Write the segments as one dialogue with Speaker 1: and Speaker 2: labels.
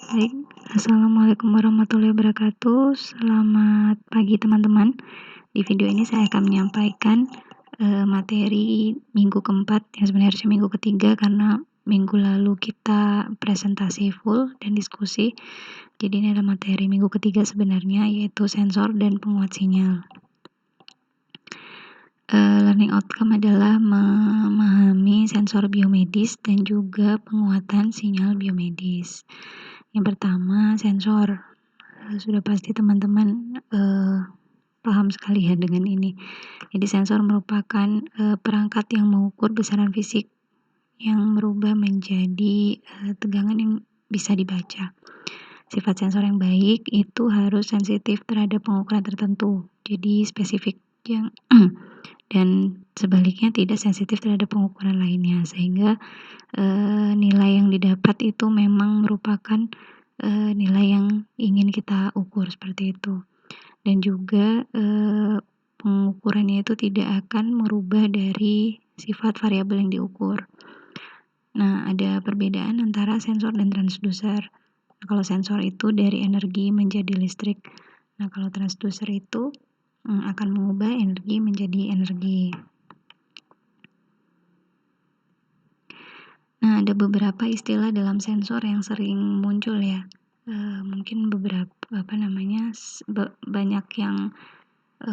Speaker 1: Baik, Assalamualaikum warahmatullahi wabarakatuh. Selamat pagi teman-teman. Di video ini saya akan menyampaikan materi minggu keempat, yang sebenarnya harusnya minggu ketiga karena minggu lalu kita presentasi full dan diskusi. Jadi ini adalah materi minggu ketiga sebenarnya, yaitu sensor dan penguat sinyal. Learning outcome adalah memahami sensor biomedis dan juga penguatan sinyal biomedis. Yang pertama, sensor. Sudah pasti teman-teman paham sekali ya dengan ini. Jadi sensor merupakan perangkat yang mengukur besaran fisik yang merubah menjadi tegangan yang bisa dibaca. Sifat sensor yang baik itu harus sensitif terhadap pengukuran tertentu. Jadi spesifik yang dan sebaliknya tidak sensitif terhadap pengukuran lainnya, sehingga nilai yang didapat itu memang merupakan nilai yang ingin kita ukur seperti itu. Dan juga pengukurannya itu tidak akan merubah dari sifat variabel yang diukur. Nah, ada perbedaan antara sensor dan transducer. Nah, kalau sensor itu dari energi menjadi listrik. Nah, kalau transducer itu akan mengubah energi menjadi energi. Nah, ada beberapa istilah dalam sensor yang sering muncul ya. Mungkin beberapa banyak yang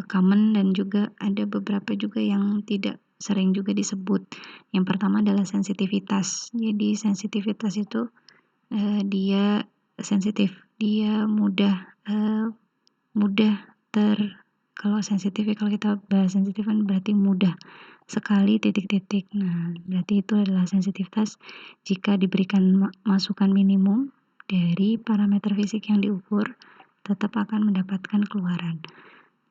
Speaker 1: common dan juga ada beberapa juga yang tidak sering juga disebut. Yang pertama adalah sensitivitas. Jadi sensitivitas itu dia sensitif, dia kalau sensitif ya, kalau kita bahas sensitif kan berarti mudah sekali titik-titik. Nah, berarti itu adalah sensitivitas jika diberikan masukan minimum dari parameter fisik yang diukur, tetap akan mendapatkan keluaran.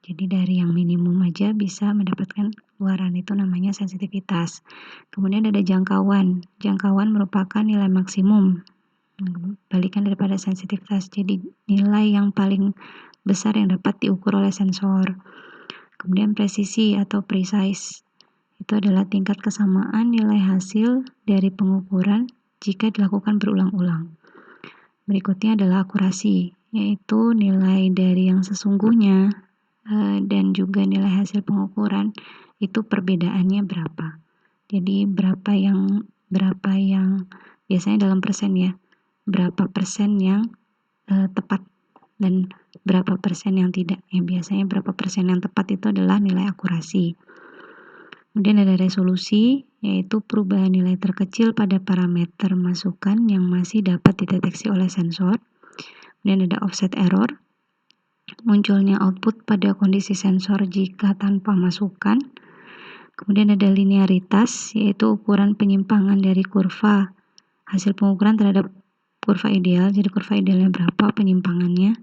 Speaker 1: Jadi dari yang minimum aja bisa mendapatkan keluaran, itu namanya sensitivitas. Kemudian ada jangkauan. Jangkauan merupakan nilai maksimum, balikan daripada sensitivitas. Jadi nilai yang paling besar yang dapat diukur oleh sensor. Kemudian presisi atau precise. Itu adalah tingkat kesamaan nilai hasil dari pengukuran jika dilakukan berulang-ulang. Berikutnya adalah akurasi, yaitu nilai dari yang sesungguhnya dan juga nilai hasil pengukuran itu perbedaannya berapa. Jadi berapa yang biasanya dalam persen ya, berapa persen yang tepat dan berapa persen yang tidak. Biasanya berapa persen yang tepat itu adalah nilai akurasi. Kemudian ada resolusi, yaitu perubahan nilai terkecil pada parameter masukan yang masih dapat dideteksi oleh sensor. Kemudian ada offset error, munculnya output pada kondisi sensor jika tanpa masukan. Kemudian ada linearitas, yaitu ukuran penyimpangan dari kurva hasil pengukuran terhadap kurva ideal. Jadi kurva idealnya berapa penyimpangannya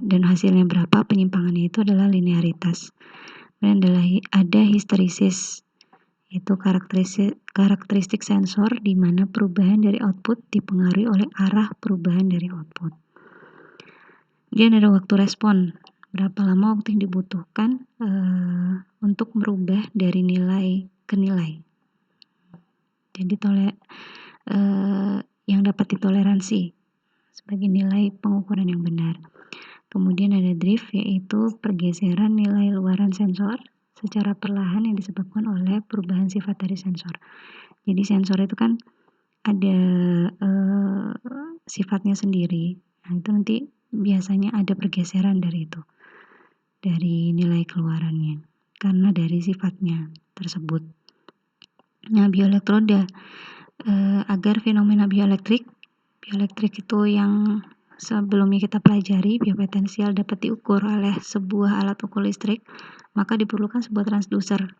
Speaker 1: dan hasilnya berapa penyimpangannya, itu adalah linearitas. Kemudian ada histerisis, yaitu karakteristik sensor di mana perubahan dari output dipengaruhi oleh arah perubahan dari output. Kemudian ada waktu respon, berapa lama waktu yang dibutuhkan untuk merubah dari nilai ke nilai. Jadi yang dapat ditoleransi sebagai nilai pengukuran yang benar. Kemudian ada drift, yaitu pergeseran nilai luaran sensor secara perlahan yang disebabkan oleh perubahan sifat dari sensor. Jadi sensor itu kan ada sifatnya sendiri. Nah, itu nanti biasanya ada pergeseran dari itu, dari nilai keluarannya, karena dari sifatnya tersebut. Nah, bioelektroda, agar fenomena bioelektrik itu yang sebelumnya kita pelajari, biopotensial dapat diukur oleh sebuah alat ukur listrik, maka diperlukan sebuah transducer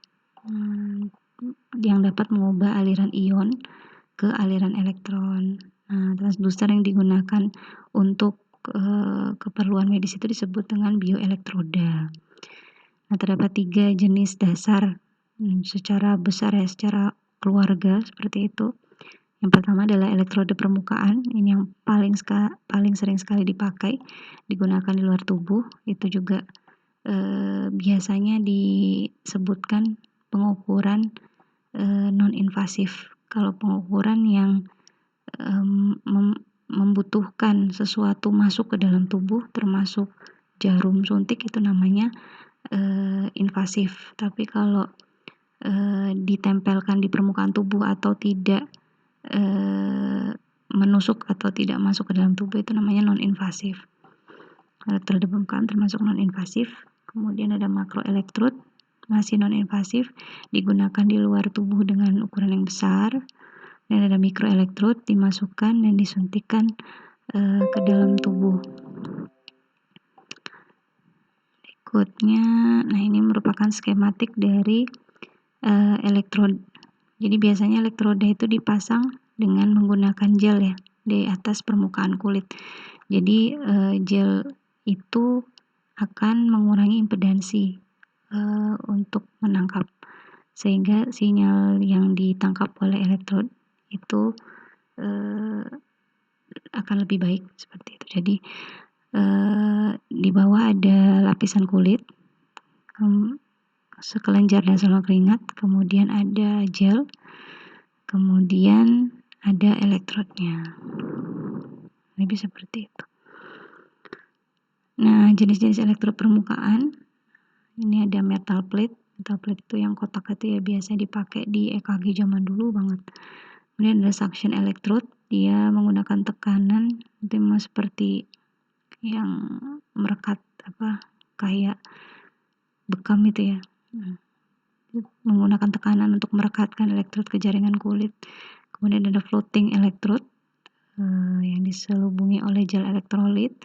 Speaker 1: yang dapat mengubah aliran ion ke aliran elektron. Nah, transducer yang digunakan untuk keperluan medis itu disebut dengan bioelektroda. Nah, terdapat 3 jenis dasar secara besar ya, secara keluarga seperti itu. Yang pertama adalah elektroda permukaan, ini yang paling sering sekali dipakai, digunakan di luar tubuh. Itu juga biasanya disebutkan pengukuran non-invasif. Kalau pengukuran yang membutuhkan sesuatu masuk ke dalam tubuh termasuk jarum suntik itu namanya invasif. Tapi kalau ditempelkan di permukaan tubuh atau tidak menusuk atau tidak masuk ke dalam tubuh itu namanya non-invasif. Elektrode permukaan termasuk non-invasif. Kemudian ada makroelektrode, masih non-invasif, digunakan di luar tubuh dengan ukuran yang besar. Dan ada mikroelektrode, dimasukkan dan disuntikkan ke dalam tubuh. Berikutnya, nah ini merupakan skematik dari elektrode. Jadi biasanya elektroda itu dipasang dengan menggunakan gel ya di atas permukaan kulit. Jadi gel itu akan mengurangi impedansi untuk menangkap, sehingga sinyal yang ditangkap oleh elektrod itu akan lebih baik seperti itu. Jadi di bawah ada lapisan kulit, sekelenjar dan saluran keringat, kemudian ada gel, kemudian ada elektrodnya. Lebih seperti itu. Nah, jenis-jenis elektrod permukaan, ini ada metal plate. Metal plate itu yang kotak itu ya biasa dipakai di EKG zaman dulu banget. Kemudian ada suction electrode, dia menggunakan tekanan itu memang seperti yang merekat kayak bekam itu ya. Menggunakan tekanan untuk merekatkan elektrod ke jaringan kulit. Kemudian ada floating electrode yang diselubungi oleh gel elektrolit.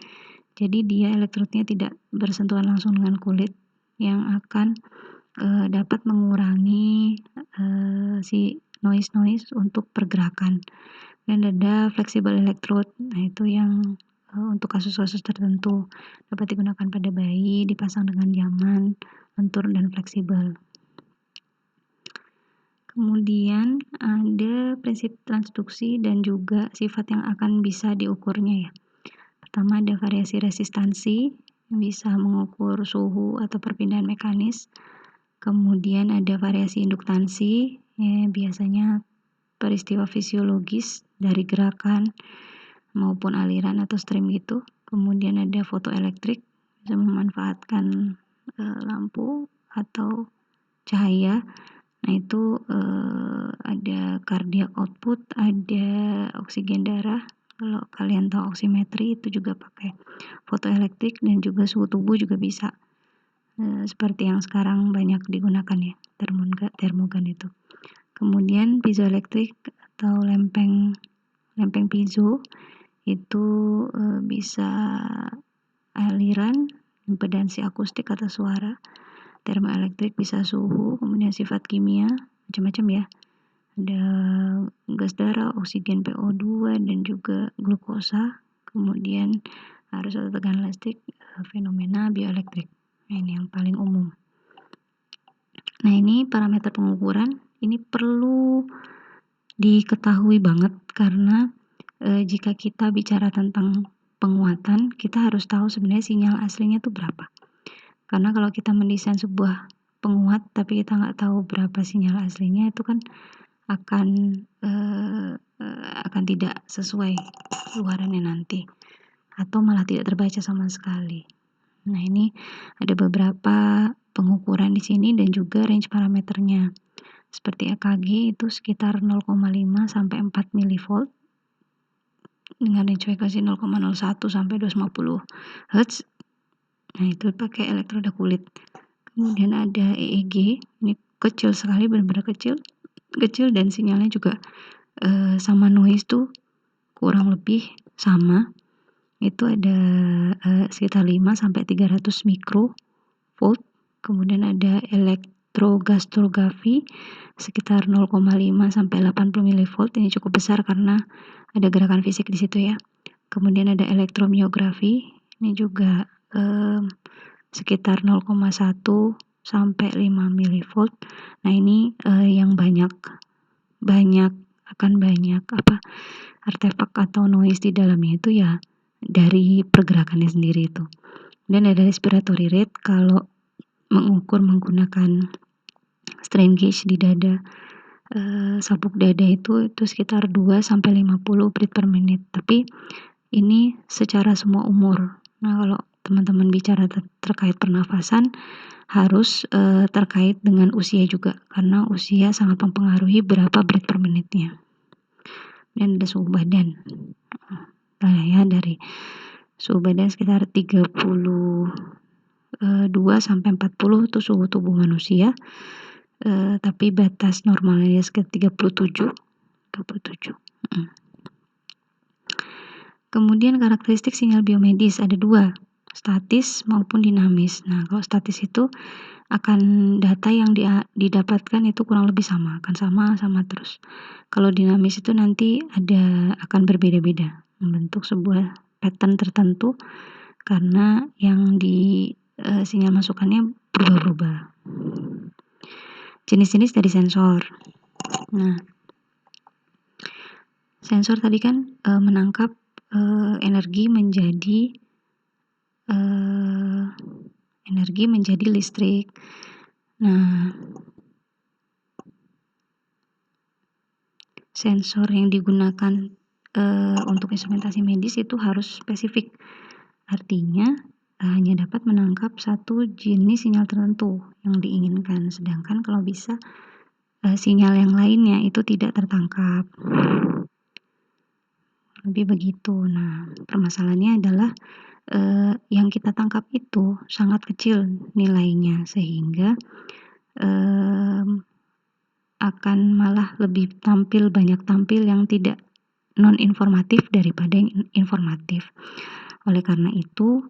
Speaker 1: Jadi dia elektrodnya tidak bersentuhan langsung dengan kulit, yang akan dapat mengurangi si noise untuk pergerakan. Dan ada flexible electrode. Nah, itu yang untuk kasus-kasus tertentu dapat digunakan pada bayi, dipasang dengan nyaman, lentur dan fleksibel. Kemudian ada prinsip transduksi dan juga sifat yang akan bisa diukurnya ya. Pertama ada variasi resistansi, bisa mengukur suhu atau perpindahan mekanis. Kemudian ada variasi induktansi, ya, biasanya peristiwa fisiologis dari gerakan maupun aliran atau stream gitu. Kemudian ada fotoelektrik, bisa memanfaatkan lampu atau cahaya. Nah itu ada cardiac output, ada oksigen darah. Kalau kalian tahu oximetri itu juga pakai fotoelektrik, dan juga suhu tubuh juga bisa. Seperti yang sekarang banyak digunakan ya, termogan itu. Kemudian piezoelektrik atau lempeng piezo itu bisa aliran, impedansi akustik atau suara. Termoelektrik bisa suhu, kemudian sifat kimia, macam-macam ya. Ada gas darah, oksigen PO2, dan juga glukosa. Kemudian arus atau tekanan listrik, fenomena bioelektrik. Nah, ini yang paling umum. Nah, ini parameter pengukuran, ini perlu diketahui banget karena jika kita bicara tentang penguatan, kita harus tahu sebenarnya sinyal aslinya itu berapa. Karena kalau kita mendesain sebuah penguat tapi kita nggak tahu berapa sinyal aslinya, itu kan akan tidak sesuai keluarannya nanti, atau malah tidak terbaca sama sekali. Nah, ini ada beberapa pengukuran di sini dan juga range parameternya. Seperti EKG itu sekitar 0,5 sampai 4 mV dengan range frekuensi 0,01 sampai 250 Hz. Nah, itu pakai elektroda kulit. Kemudian ada EEG, ini kecil sekali, benar-benar kecil dan sinyalnya juga sama noise tuh kurang lebih sama. Itu ada sekitar 5 sampai 300 mikrovolt. Kemudian ada elektrogastrografi sekitar 0,5 sampai 80 mV. Ini cukup besar karena ada gerakan fisik di situ ya. Kemudian ada elektromiografi, ini juga sekitar 0,1 sampai 5 mV. Nah, ini yang banyak artefak atau noise di dalamnya itu ya dari pergerakannya sendiri itu. Dan ada respiratory rate, kalau mengukur menggunakan strain gauge di dada, sabuk dada itu sekitar 2 sampai 50 beat per menit. Tapi ini secara semua umur. Nah, kalau teman-teman bicara terkait pernafasan harus terkait dengan usia juga, karena usia sangat mempengaruhi berapa berat per menitnya. Dan ada suhu badan. Nah ya, dari suhu badan sekitar 32 sampai 40 itu suhu tubuh manusia. Tapi batas normalnya sekitar 37. Kemudian karakteristik sinyal biomedis ada 2, statis maupun dinamis. Nah, kalau statis itu akan data yang didapatkan itu kurang lebih sama, akan sama terus. Kalau dinamis itu nanti akan berbeda-beda, membentuk sebuah pattern tertentu karena yang sinyal masukannya berubah-ubah. Jenis-jenis dari sensor. Nah, sensor tadi kan menangkap energi menjadi listrik. Nah, sensor yang digunakan untuk instrumentasi medis itu harus spesifik. Artinya hanya dapat menangkap satu jenis sinyal tertentu yang diinginkan. Sedangkan kalau bisa sinyal yang lainnya itu tidak tertangkap. Lebih begitu. Nah, permasalahannya adalah yang kita tangkap itu sangat kecil nilainya, sehingga akan malah lebih banyak tampil yang tidak non-informatif daripada yang informatif. Oleh karena itu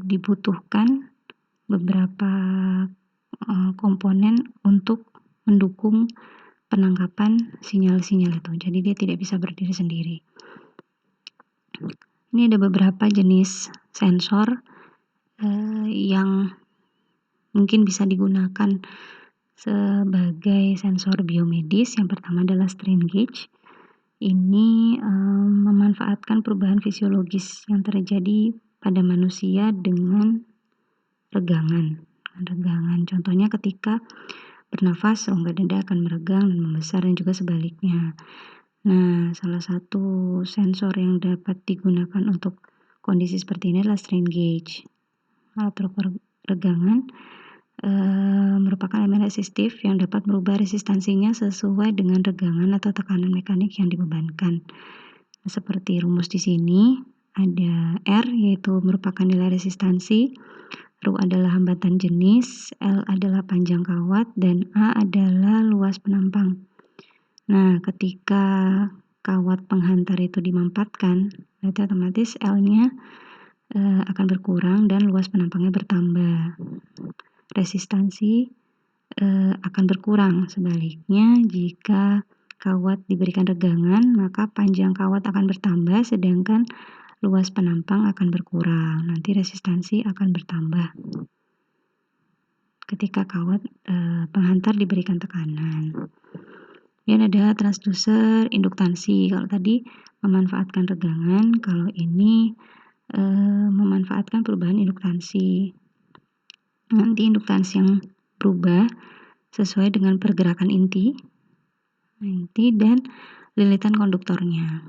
Speaker 1: dibutuhkan beberapa komponen untuk mendukung penangkapan sinyal-sinyal itu. Jadi dia tidak bisa berdiri sendiri. Ini ada beberapa jenis sensor yang mungkin bisa digunakan sebagai sensor biomedis. Yang pertama adalah strain gauge. Ini memanfaatkan perubahan fisiologis yang terjadi pada manusia dengan regangan. Contohnya ketika bernafas, rongga dada akan meregang dan membesar, dan juga sebaliknya. Nah, salah satu sensor yang dapat digunakan untuk kondisi seperti ini adalah strain gauge. Alat ukur regangan merupakan elemen resistif yang dapat merubah resistansinya sesuai dengan regangan atau tekanan mekanik yang dibebankan. Seperti rumus di sini, ada R yaitu merupakan nilai resistansi, Rho adalah hambatan jenis, L adalah panjang kawat, dan A adalah luas penampang. Nah, ketika kawat penghantar itu dimampatkan, berarti otomatis L-nya akan berkurang dan luas penampangnya bertambah. Resistansi akan berkurang. Sebaliknya, jika kawat diberikan regangan, maka panjang kawat akan bertambah, sedangkan luas penampang akan berkurang. Nanti resistansi akan bertambah ketika kawat penghantar diberikan tekanan. Dan ada transducer induktansi. Kalau tadi memanfaatkan regangan, kalau ini memanfaatkan perubahan induktansi. Nanti induktansi yang berubah sesuai dengan pergerakan inti dan lilitan konduktornya.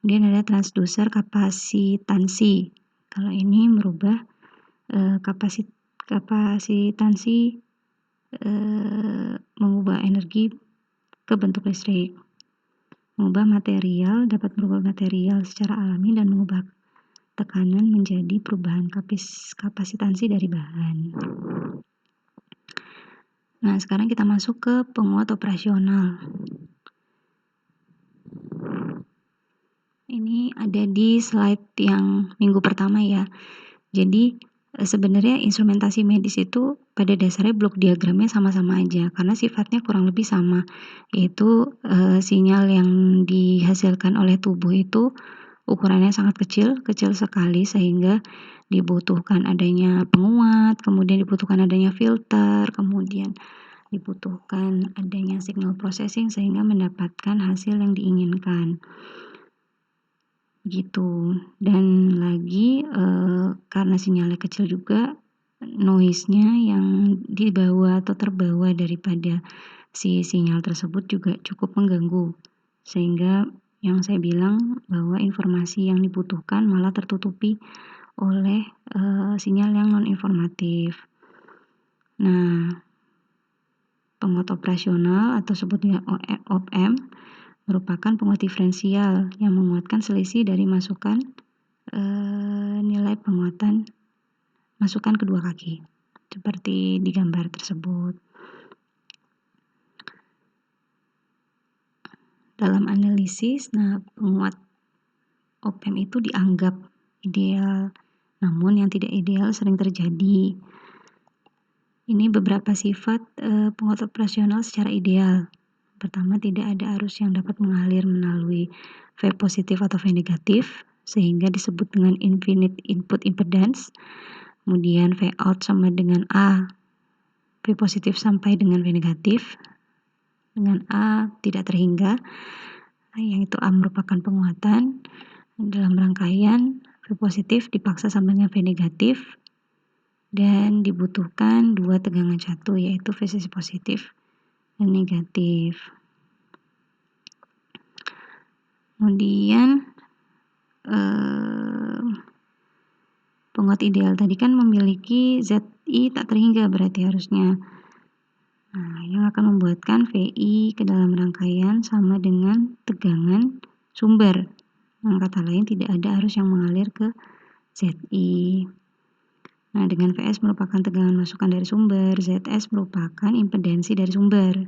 Speaker 1: Kemudian ada transducer kapasitansi. Kalau ini merubah kapasitansi mengubah energi ke bentuk listrik. Dapat merubah material secara alami dan mengubah tekanan menjadi perubahan kapasitansi dari bahan. Nah, sekarang kita masuk ke penguat operasional. Ini ada di slide yang minggu pertama ya. Jadi sebenarnya instrumentasi medis itu pada dasarnya blok diagramnya sama-sama aja karena sifatnya kurang lebih sama, yaitu sinyal yang dihasilkan oleh tubuh itu ukurannya sangat kecil sekali, sehingga dibutuhkan adanya penguat, kemudian dibutuhkan adanya filter, kemudian dibutuhkan adanya signal processing sehingga mendapatkan hasil yang diinginkan. Gitu. Dan lagi karena sinyalnya kecil juga, noise-nya yang dibawa atau terbawa daripada si sinyal tersebut juga cukup mengganggu, sehingga yang saya bilang bahwa informasi yang dibutuhkan malah tertutupi oleh sinyal yang non-informatif. Nah, penguat operasional atau sebutnya OPM merupakan penguat diferensial yang menguatkan selisih dari nilai penguatan masukan kedua kaki, seperti di gambar tersebut. Dalam analisis, penguat OPM itu dianggap ideal, namun yang tidak ideal sering terjadi. Ini beberapa sifat penguat operasional secara ideal. Pertama, tidak ada arus yang dapat mengalir melalui V positif atau V negatif, sehingga disebut dengan infinite input impedance. Kemudian V out sama dengan A, V positif sampai dengan V negatif, dengan A tidak terhingga, yang itu A merupakan penguatan. Dalam rangkaian, V positif dipaksa sampai dengan V negatif, dan dibutuhkan dua tegangan satu, yaitu V sisi positif dan negatif. Kemudian penguat ideal tadi kan memiliki ZI tak terhingga, berarti harusnya yang akan membuatkan VI ke dalam rangkaian sama dengan tegangan sumber. Dengan kata lain, tidak ada arus yang mengalir ke ZI. Nah, dengan VS merupakan tegangan masukan dari sumber, ZS merupakan impedansi dari sumber,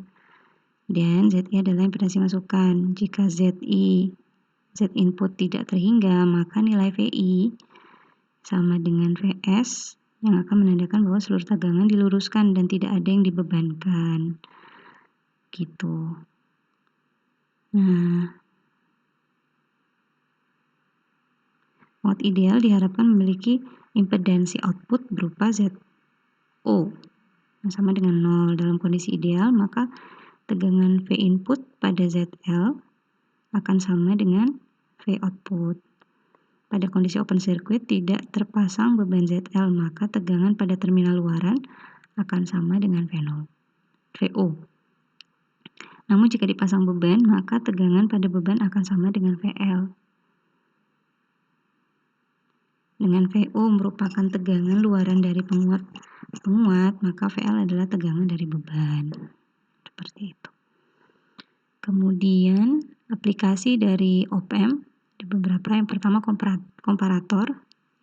Speaker 1: dan ZI adalah impedansi masukan. Jika ZI, Z input tidak terhingga, maka nilai VI sama dengan VS yang akan menandakan bahwa seluruh tegangan diluruskan dan tidak ada yang dibebankan. Gitu. Nah, penguat ideal diharapkan memiliki impedansi output berupa ZO yang sama dengan 0. Dalam kondisi ideal, maka tegangan V input pada ZL akan sama dengan V output. Pada kondisi open circuit tidak terpasang beban ZL, maka tegangan pada terminal luaran akan sama dengan VO. Namun jika dipasang beban, maka tegangan pada beban akan sama dengan VL. Dengan VO merupakan tegangan luaran dari penguat, maka VL adalah tegangan dari beban. Seperti itu. Kemudian aplikasi dari OPM di beberapa, yang pertama komparator,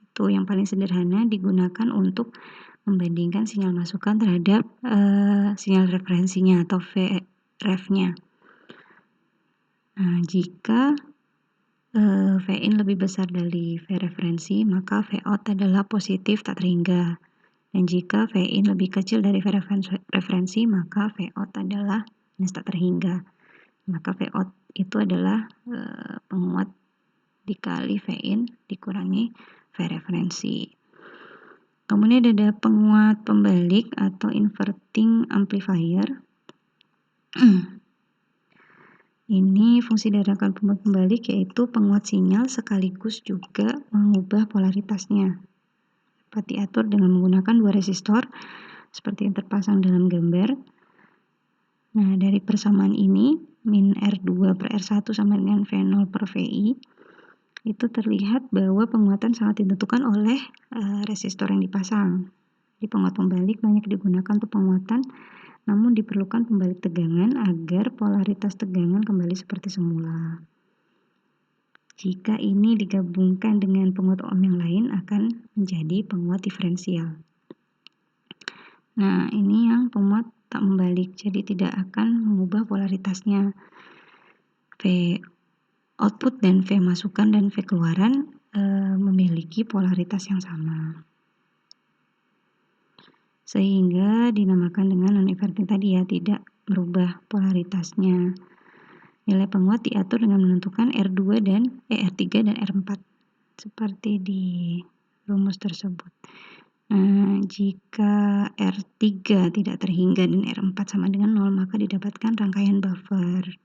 Speaker 1: itu yang paling sederhana, digunakan untuk membandingkan sinyal masukan terhadap sinyal referensinya atau VREF-nya. Nah, jika Vin lebih besar dari V referensi, maka V out adalah positif tak terhingga. Dan jika Vin lebih kecil dari V referensi, maka V out adalah minus tak terhingga. Maka V out itu adalah penguat dikali Vin dikurangi V referensi. Kemudian ada penguat pembalik atau inverting amplifier. Ini fungsi dari rangkaian penguat pembalik yaitu penguat sinyal sekaligus juga mengubah polaritasnya. Dapat diatur dengan menggunakan dua resistor seperti yang terpasang dalam gambar. Nah, dari persamaan ini, min R2 per R1 sama dengan V0 per VI, itu terlihat bahwa penguatan sangat ditentukan oleh resistor yang dipasang. Di penguat pembalik banyak digunakan untuk penguatan, namun diperlukan pembalik tegangan agar polaritas tegangan kembali seperti semula. Jika ini digabungkan dengan penguat ohm yang lain akan menjadi penguat diferensial. Nah, ini yang penguat tak membalik, jadi tidak akan mengubah polaritasnya. V output dan V masukan dan V keluaran memiliki polaritas yang sama. Sehingga dinamakan dengan non-inverting tadi ya, tidak merubah polaritasnya. Nilai penguat diatur dengan menentukan R2 dan R3 dan R4 seperti di rumus tersebut. Nah, jika R3 tidak terhingga dan R4 sama dengan 0, maka didapatkan rangkaian buffer.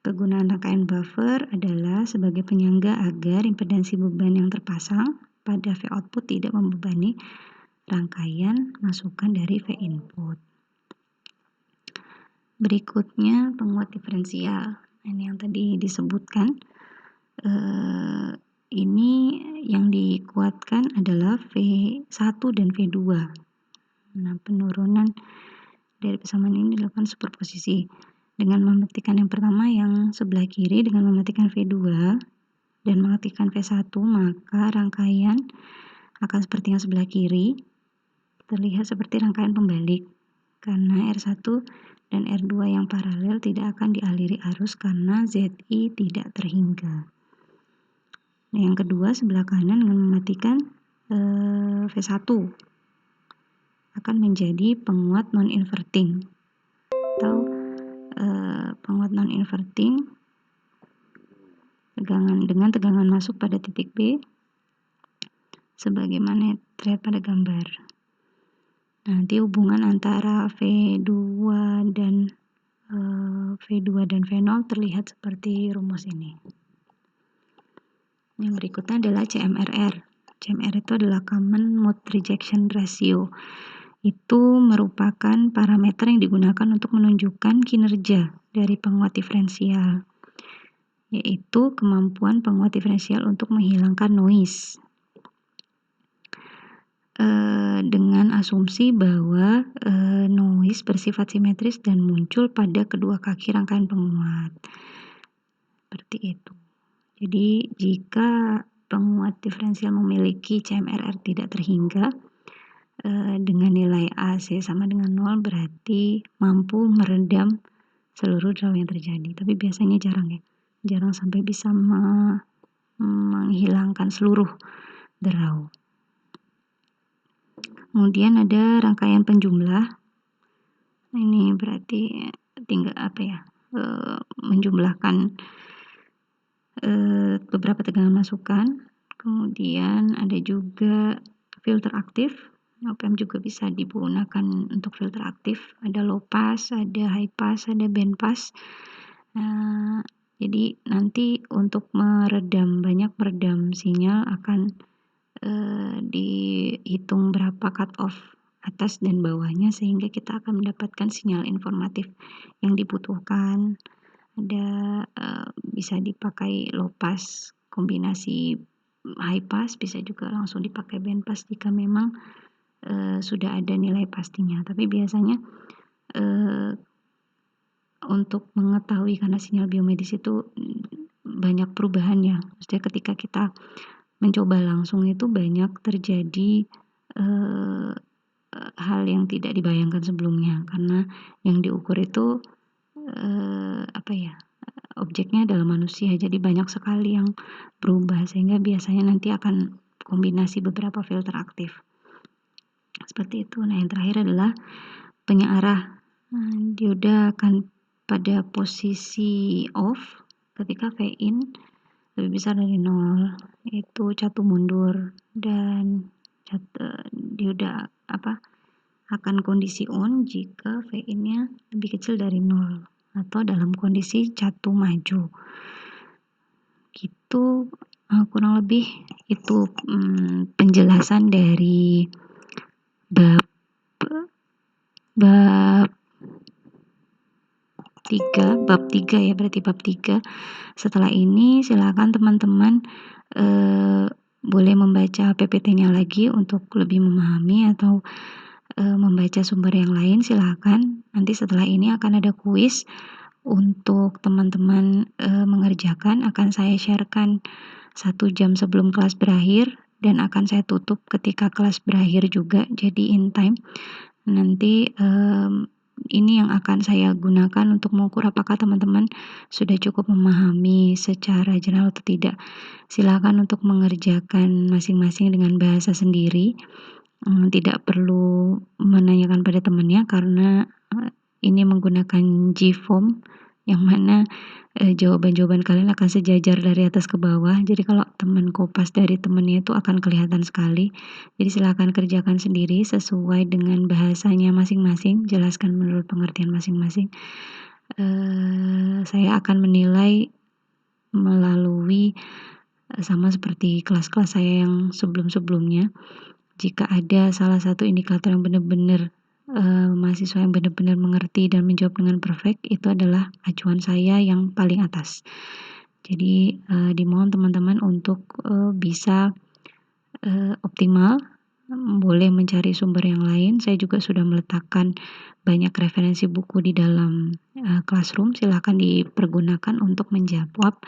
Speaker 1: Kegunaan rangkaian buffer adalah sebagai penyangga agar impedansi beban yang terpasang pada V output tidak membebani rangkaian masukan dari V input. Berikutnya penguat diferensial. Ini yang tadi disebutkan. Ini yang dikuatkan adalah V1 dan V2. Nah, penurunan dari persamaan ini dilakukan superposisi. Dengan mematikan yang pertama yang sebelah kiri dengan mematikan V2 dan mematikan V1, maka rangkaian akan seperti yang sebelah kiri, terlihat seperti rangkaian pembalik. Karena R1 dan R2 yang paralel tidak akan dialiri arus karena ZI tidak terhingga. Nah, yang kedua sebelah kanan dengan mematikan V1 akan menjadi penguat non-inverting atau penguat non-inverting dengan tegangan masuk pada titik B sebagaimana terlihat pada gambar. Nanti hubungan antara V2 dan V0 terlihat seperti rumus ini. Yang berikutnya adalah CMRR. CMR itu adalah Common Mode Rejection Ratio. Itu merupakan parameter yang digunakan untuk menunjukkan kinerja dari penguat diferensial, yaitu kemampuan penguat diferensial untuk menghilangkan noise. Dengan asumsi bahwa noise bersifat simetris dan muncul pada kedua kaki rangkaian penguat. Seperti itu. Jadi jika penguat diferensial memiliki CMRR tidak terhingga dengan nilai AC sama dengan 0, berarti mampu meredam seluruh draw yang terjadi. Tapi biasanya jarang ya. Jarang sampai bisa menghilangkan seluruh draw. Kemudian ada rangkaian penjumlah. Ini berarti tinggal menjumlahkan beberapa tegangan masukan. Kemudian ada juga filter aktif. OPM juga bisa digunakan untuk filter aktif. Ada low pass, ada high pass, ada band pass. Jadi nanti untuk banyak meredam sinyal akan dihitung berapa cut off atas dan bawahnya sehingga kita akan mendapatkan sinyal informatif yang dibutuhkan. Ada bisa dipakai low pass kombinasi high pass, bisa juga langsung dipakai band pass jika memang sudah ada nilai pastinya. Tapi biasanya untuk mengetahui karena sinyal biomedis itu banyak perubahan ya. Maksudnya ketika kita mencoba langsung itu banyak terjadi hal yang tidak dibayangkan sebelumnya karena yang diukur itu objeknya adalah manusia, jadi banyak sekali yang berubah sehingga biasanya nanti akan kombinasi beberapa filter aktif seperti itu. Nah, yang terakhir adalah penyearah. Dioda akan pada posisi off ketika V in lebih besar dari 0, itu catu mundur, dan dioda akan kondisi on jika V in-nya lebih kecil dari 0 atau dalam kondisi catu maju. Gitu kurang lebih itu penjelasan dari bab 3 ya, berarti bab 3. Setelah ini silakan teman-teman boleh membaca PPT-nya lagi untuk lebih memahami atau membaca sumber yang lain, silakan. Nanti setelah ini akan ada kuis untuk teman-teman mengerjakan, akan saya sharekan 1 jam sebelum kelas berakhir dan akan saya tutup ketika kelas berakhir juga, jadi in time. Nanti ini yang akan saya gunakan untuk mengukur apakah teman-teman sudah cukup memahami secara general atau tidak. Silakan untuk mengerjakan masing-masing dengan bahasa sendiri. Tidak perlu menanyakan pada temannya karena ini menggunakan Gform yang mana jawaban-jawaban kalian akan sejajar dari atas ke bawah. Jadi kalau teman kopas dari temannya itu akan kelihatan sekali. Jadi silakan kerjakan sendiri sesuai dengan bahasanya masing-masing, jelaskan menurut pengertian masing-masing. Saya akan menilai melalui sama seperti kelas-kelas saya yang sebelum-sebelumnya. Jika ada salah satu indikator yang benar-benar mahasiswa yang benar-benar mengerti dan menjawab dengan perfect, itu adalah acuan saya yang paling atas. Jadi, dimohon teman-teman untuk, bisa, optimal, boleh mencari sumber yang lain. Saya juga sudah meletakkan banyak referensi buku di dalam, classroom, silakan dipergunakan untuk menjawab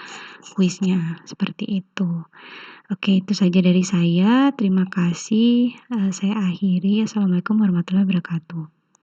Speaker 1: kuisnya, seperti itu. Oke, itu saja dari saya. Terima kasih, saya akhiri. Assalamualaikum warahmatullahi wabarakatuh.